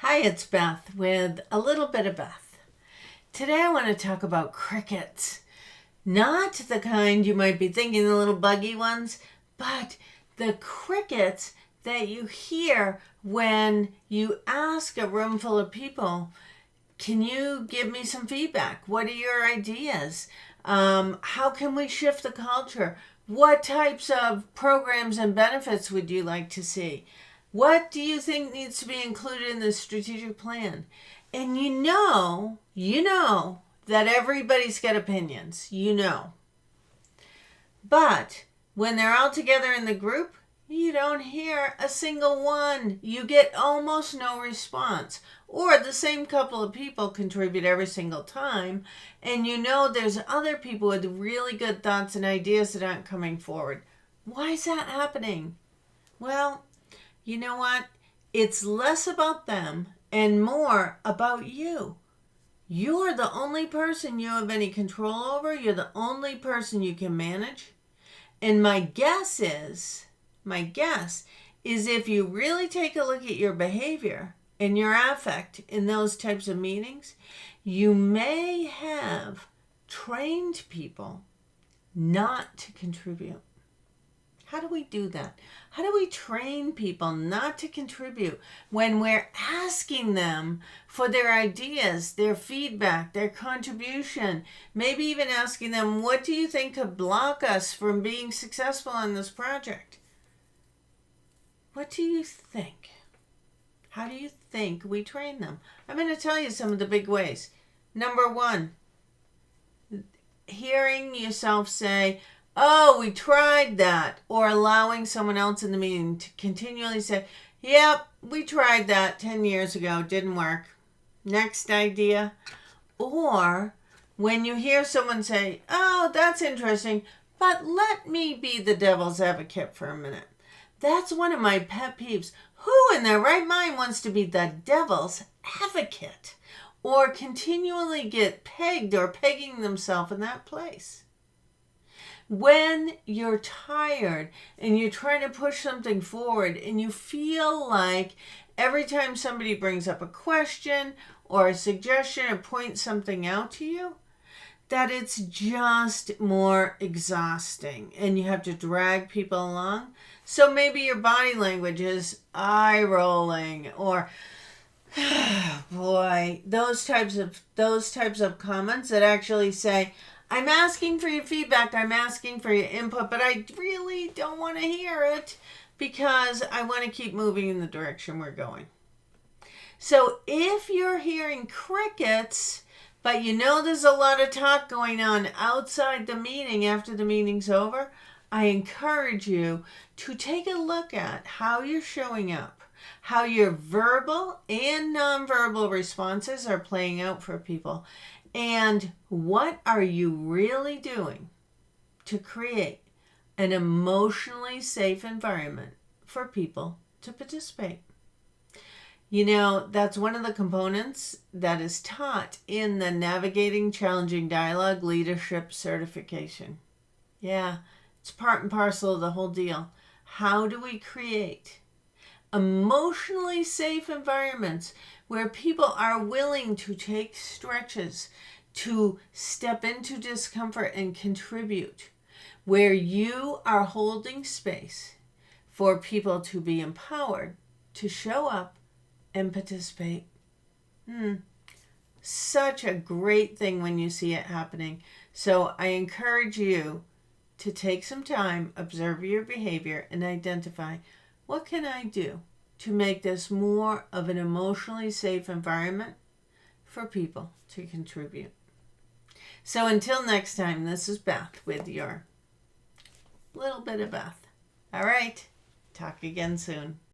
Hi, it's Beth with a little bit of Beth. Today I want to talk about crickets. Not the kind you might be thinking, the little buggy ones, but the crickets that you hear when you ask a room full of people, can you give me some feedback? What are your ideas? How can we shift the culture? What types of programs and benefits would you like to see? What do you think needs to be included in the strategic plan? And you know that everybody's got opinions, But when they're all together in the group, you don't hear a single one. You get almost no response. Or the same couple of people contribute every single time, and there's other people with really good thoughts and ideas that aren't coming forward. Why is that happening? Well, you know what? It's less about them and more about you. You're the only person you have any control over. You're the only person you can manage. And my guess is if you really take a look at your behavior and your affect in those types of meetings, you may have trained people not to contribute. How do we do that? How do we train people not to contribute when we're asking them for their ideas, their feedback, their contribution? Maybe even asking them, what do you think could block us from being successful on this project? What do you think? How do you think we train them? I'm going to tell you some of the big ways. Number one, hearing yourself say, oh, we tried that, or allowing someone else in the meeting to continually say, yep, we tried that 10 years ago, didn't work. Next idea. Or when you hear someone say, oh, that's interesting, but let me be the devil's advocate for a minute. That's one of my pet peeves. Who in their right mind wants to be the devil's advocate or continually get pegged or pegging themselves in that place? When you're tired and you're trying to push something forward and you feel like every time somebody brings up a question or a suggestion or points something out to you, that it's just more exhausting and you have to drag people along. So maybe your body language is eye rolling or boy, those types of comments that actually say, I'm asking for your feedback, I'm asking for your input, but I really don't want to hear it because I want to keep moving in the direction we're going. So if you're hearing crickets, but there's a lot of talk going on outside the meeting after the meeting's over, I encourage you to take a look at how you're showing up, how your verbal and nonverbal responses are playing out for people. And what are you really doing to create an emotionally safe environment for people to participate? That's one of the components that is taught in the Navigating Challenging Dialogue Leadership Certification. Yeah, it's part and parcel of the whole deal. How do we create emotionally safe environments where people are willing to take stretches, to step into discomfort and contribute, where you are holding space for people to be empowered to show up and participate? Such a great thing when you see it happening. So I encourage you to take some time, observe your behavior, and identify, what can I do to make this more of an emotionally safe environment for people to contribute? So until next time, this is Beth with your little bit of Beth. All right, talk again soon.